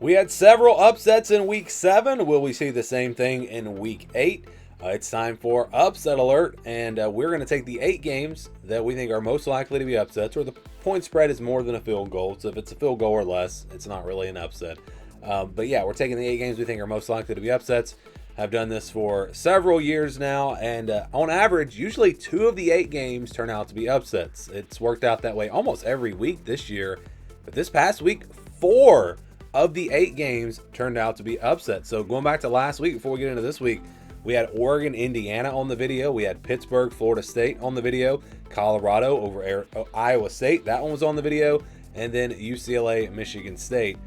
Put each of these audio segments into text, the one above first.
We had several upsets in Week 7. Will we see the same thing in Week 8? It's time for Upset Alert, and we're going to take the 8 games that we think are most likely to be upsets, where the point spread is more than a field goal. So if it's a field goal or less, it's not really an upset. But yeah, we're taking the 8 games we think are most likely to be upsets. I've done this for several years now, and on average, usually 2 of the 8 games turn out to be upsets. It's worked out that way almost every week this year, but this past week, 4 of the 8 games turned out to be upsets. So going back to last week, before we get into this week, we had Oregon, Indiana on the video. We had Pittsburgh, Florida State on the video. Colorado over Iowa State. That one was on the video. And then UCLA, Michigan State.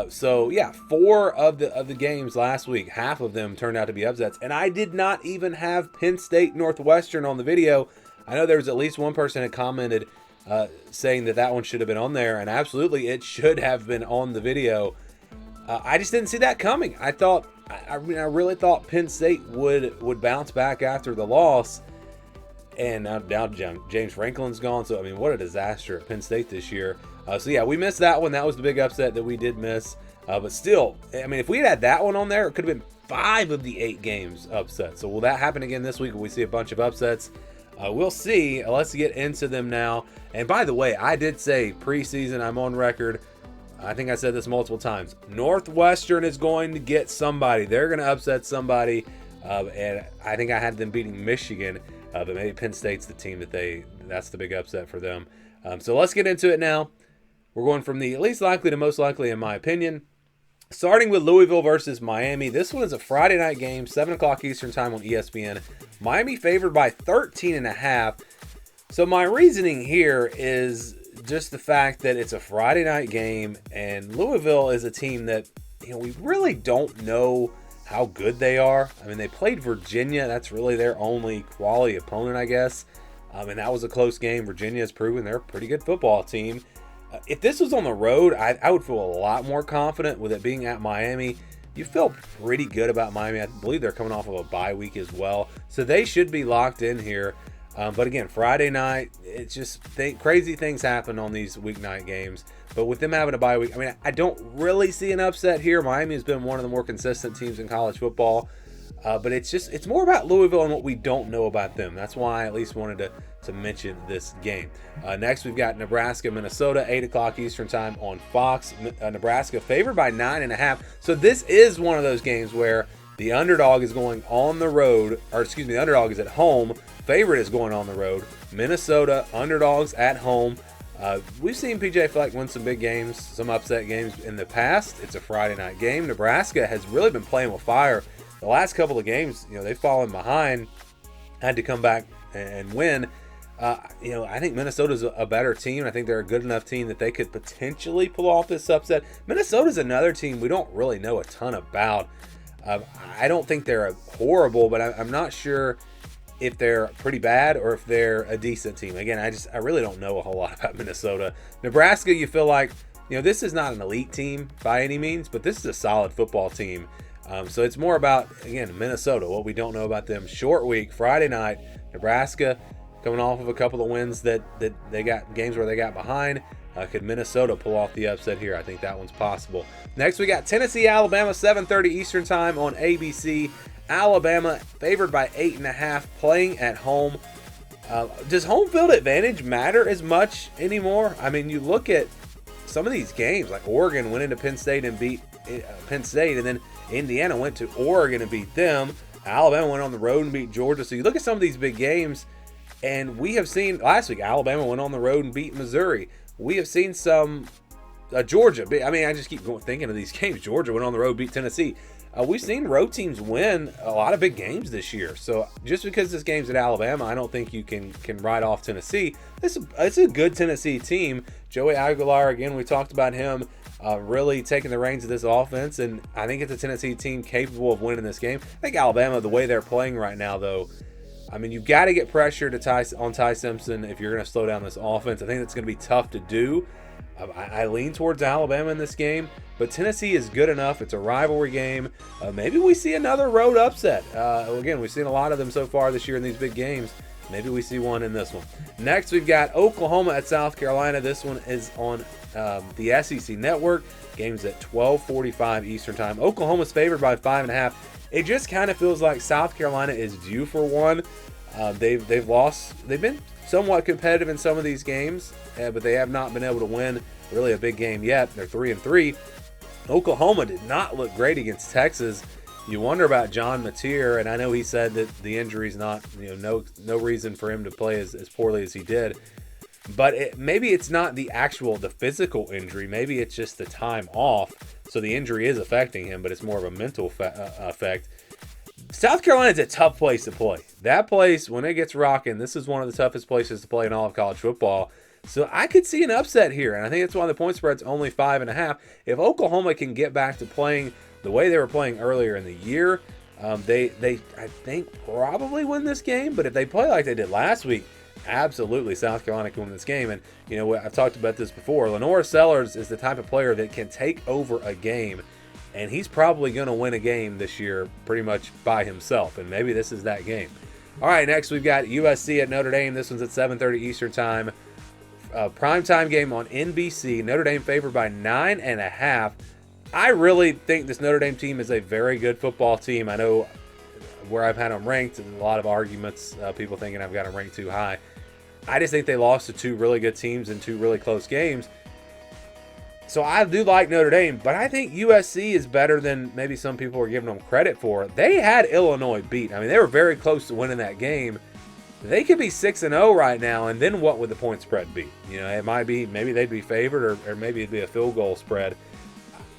So yeah, 4 of the games last week, half of them turned out to be upsets. And I did not even have Penn State, Northwestern on the video. I know there was at least one person that commented saying that one should have been on there. And absolutely, it should have been on the video. I just didn't see that coming. I really thought Penn State would bounce back after the loss, and now James Franklin's gone. So I mean, what a disaster at Penn State this year. So yeah, we missed that one. That was the big upset that we did miss. But still, I mean, if we had that one on there, it could have been 5 of the 8 games upset. So will that happen again this week? Will we see a bunch of upsets? We'll see. Let's get into them now. And by the way, I did say preseason, I'm on record. I think I said this multiple times. Northwestern is going to get somebody. They're going to upset somebody. And I think I had them beating Michigan. But maybe Penn State's the team that's the big upset for them. So let's get into it now. We're going from the least likely to most likely, in my opinion. Starting with Louisville versus Miami. This one is a Friday night game, 7 o'clock Eastern time on ESPN. Miami favored by 13.5. So my reasoning here is just the fact that it's a Friday night game, and Louisville is a team that, we really don't know how good they are. I mean, they played Virginia. That's really their only quality opponent, I guess. And that was a close game. Virginia has proven they're a pretty good football team. If this was on the road, I would feel a lot more confident with it being at Miami. You feel pretty good about Miami. I believe they're coming off of a bye week as well. So they should be locked in here. But again, Friday night, it's just crazy things happen on these weeknight games. But with them having a bye week, I mean, I don't really see an upset here. Miami has been one of the more consistent teams in college football. But it's more about Louisville and what we don't know about them. That's why I at least wanted to mention this game. Next, we've got Nebraska, Minnesota, 8 o'clock Eastern time on Fox. Nebraska favored by 9.5. So this is one of those games where the underdog is going on the road, the underdog is at home. Favorite is going on the road. Minnesota, underdogs at home. We've seen PJ Fleck win some big games, some upset games in the past. It's a Friday night game. Nebraska has really been playing with fire. The last couple of games, they've fallen behind, had to come back and win. I think Minnesota's a better team. I think they're a good enough team that they could potentially pull off this upset. Minnesota's another team we don't really know a ton about. I don't think they're horrible, but I'm not sure if they're pretty bad or if they're a decent team. Again, I really don't know a whole lot about Minnesota. Nebraska, you feel like, this is not an elite team by any means, but this is a solid football team. So it's more about, again, Minnesota, what we don't know about them. Short week, Friday night, Nebraska coming off of a couple of wins that they got, games where they got behind. Could Minnesota pull off the upset here? I think that one's possible. Next, we got Tennessee, Alabama, 7:30 Eastern time on ABC. Alabama favored by 8.5, playing at home. Does home field advantage matter as much anymore? I mean, you look at some of these games, like Oregon went into Penn State and beat Penn State, and then Indiana went to Oregon and beat them. Alabama went on the road and beat Georgia. So you look at some of these big games, and we have seen last week Alabama went on the road and beat Missouri. We have seen some Georgia. I mean, I just keep thinking of these games. Georgia went on the road, beat Tennessee. We've seen road teams win a lot of big games this year. So just because this game's at Alabama, I don't think you can write off Tennessee. It's a good Tennessee team. Joey Aguilar, again, we talked about him really taking the reins of this offense, and I think it's a Tennessee team capable of winning this game. I think Alabama, the way they're playing right now, though, I mean, you've got to get pressure on Ty Simpson if you're going to slow down this offense. I think that's going to be tough to do. I lean towards Alabama in this game, but Tennessee is good enough. It's a rivalry game. Maybe we see another road upset. Again, we've seen a lot of them so far this year in these big games. Maybe we see one in this one. Next, we've got Oklahoma at South Carolina. This one is on the SEC Network. Game's at 12:45 Eastern Time. Oklahoma's favored by 5.5. It just kind of feels like South Carolina is due for one. They've lost. They've been somewhat competitive in some of these games, but they have not been able to win really a big game yet. They're 3-3. Oklahoma did not look great against Texas. You wonder about John Mateer, and I know he said that the injury's not, no reason for him to play as poorly as he did. But maybe it's not the physical injury. Maybe it's just the time off. So the injury is affecting him, but it's more of a mental effect. South Carolina's a tough place to play. That place, when it gets rocking, this is one of the toughest places to play in all of college football. So I could see an upset here, and I think that's why the point spread's only 5.5. If Oklahoma can get back to playing the way they were playing earlier in the year, they I think probably win this game. But if they play like they did last week, absolutely South Carolina can win this game. And I've talked about this before. Lenore Sellers is the type of player that can take over a game, and he's probably going to win a game this year pretty much by himself. And maybe this is that game. All right, next we've got USC at Notre Dame. This one's at 7:30 Eastern Time. Primetime game on NBC. Notre Dame favored by 9.5. I really think this Notre Dame team is a very good football team. I know where I've had them ranked, and a lot of arguments, people thinking I've got them ranked too high. I just think they lost to two really good teams in two really close games. So I do like Notre Dame, but I think USC is better than maybe some people are giving them credit for. They had Illinois beat. I mean, they were very close to winning that game. They could be 6-0 right now, and then what would the point spread be? It might be, maybe they'd be favored, or maybe it'd be a field goal spread.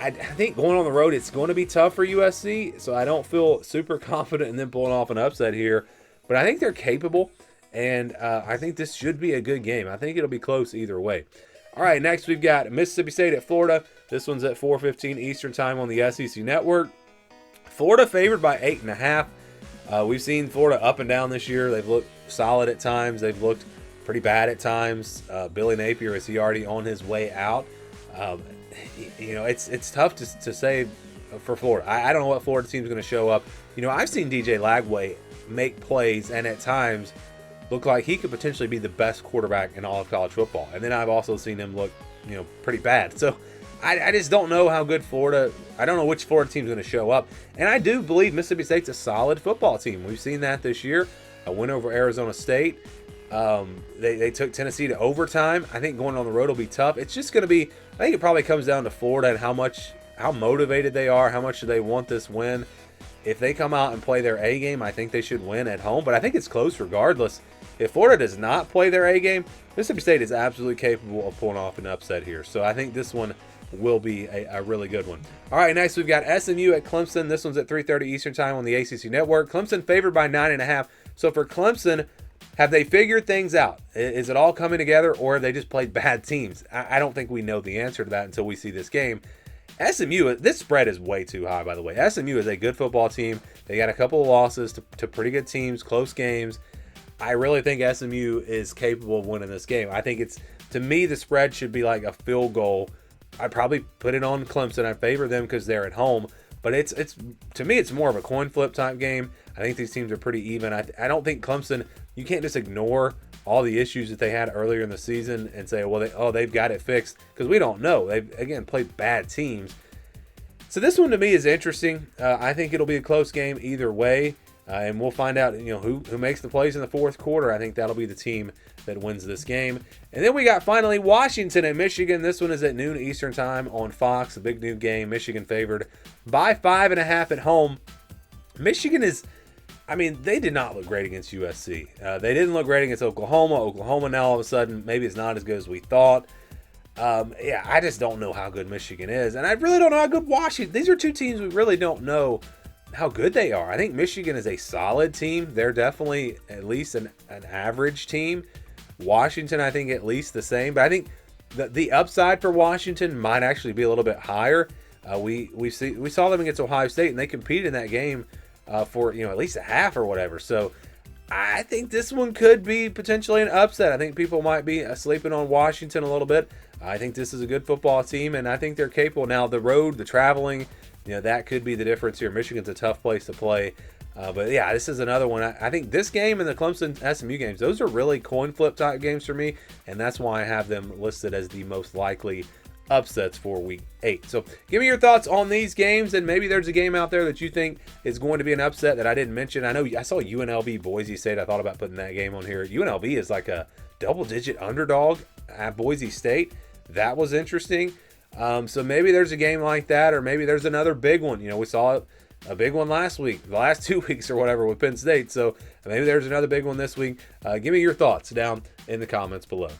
I think going on the road, it's going to be tough for USC, so I don't feel super confident in them pulling off an upset here. But I think they're capable, and I think this should be a good game. I think it'll be close either way. All right, next we've got Mississippi State at Florida. This one's at 4:15 Eastern Time on the SEC Network. Florida favored by 8.5. We've seen Florida up and down this year. They've looked solid at times. They've looked pretty bad at times. Billy Napier, is he already on his way out? It's tough to say for Florida. I don't know what Florida team's going to show up. I've seen DJ Lagway make plays and at times look like he could potentially be the best quarterback in all of college football. And then I've also seen him look, pretty bad. So I just don't know how good I don't know which Florida team's going to show up. And I do believe Mississippi State's a solid football team. We've seen that this year. A win over Arizona State. They took Tennessee to overtime. I think going on the road will be tough. It's just going to be, I think it probably comes down to Florida and how motivated they are, how much do they want this win. If they come out and play their A game, I think they should win at home, but I think it's close regardless. If Florida does not play their A game, Mississippi State is absolutely capable of pulling off an upset here. So I think this one will be a really good one. All right, next we've got SMU at Clemson. This one's at 3:30 Eastern Time on the ACC Network. Clemson favored by 9.5. So for Clemson, have they figured things out? Is it all coming together, or have they just played bad teams? I don't think we know the answer to that until we see this game. SMU, this spread is way too high, by the way. SMU is a good football team. They got a couple of losses to pretty good teams, close games. I really think SMU is capable of winning this game. I think to me, the spread should be like a field goal. I'd probably put it on Clemson. I favor them because they're at home. But it's to me, it's more of a coin flip type game. I think these teams are pretty even. I don't think Clemson, you can't just ignore all the issues that they had earlier in the season and say, well, they've got it fixed, because we don't know. They've, again, played bad teams. So this one to me is interesting. I think it'll be a close game either way, and we'll find out who makes the plays in the fourth quarter. I think that'll be the team that wins this game. And then we got finally Washington and Michigan. This one is at noon Eastern Time on Fox, a big new game. Michigan favored by 5.5 at home. Michigan is, they did not look great against USC. They didn't look great against Oklahoma. Oklahoma now all of a sudden, maybe it's not as good as we thought. I just don't know how good Michigan is. And I really don't know how good Washington. These are two teams we really don't know how good they are. I think Michigan is a solid team. They're definitely at least an average team. Washington, I think, at least the same. But I think the upside for Washington might actually be a little bit higher. We saw them against Ohio State, and they competed in that game for at least a half or whatever. So I think this one could be potentially an upset. I think people might be sleeping on Washington a little bit. I think this is a good football team, and I think they're capable. Now, the road, the traveling, that could be the difference here. Michigan's a tough place to play. But yeah, this is another one. I think this game and the Clemson SMU games, those are really coin flip type games for me, and that's why I have them listed as the most likely upsets for week 8. So give me your thoughts on these games, and maybe there's a game out there that you think is going to be an upset that I didn't mention. I know I saw UNLV Boise State. I thought about putting that game on here. UNLV is like a double-digit underdog at Boise State. That was interesting. So maybe there's a game like that, or maybe there's another big one. We saw a big one last week, the last 2 weeks or whatever with Penn State. So maybe there's another big one this week. Give me your thoughts down in the comments below.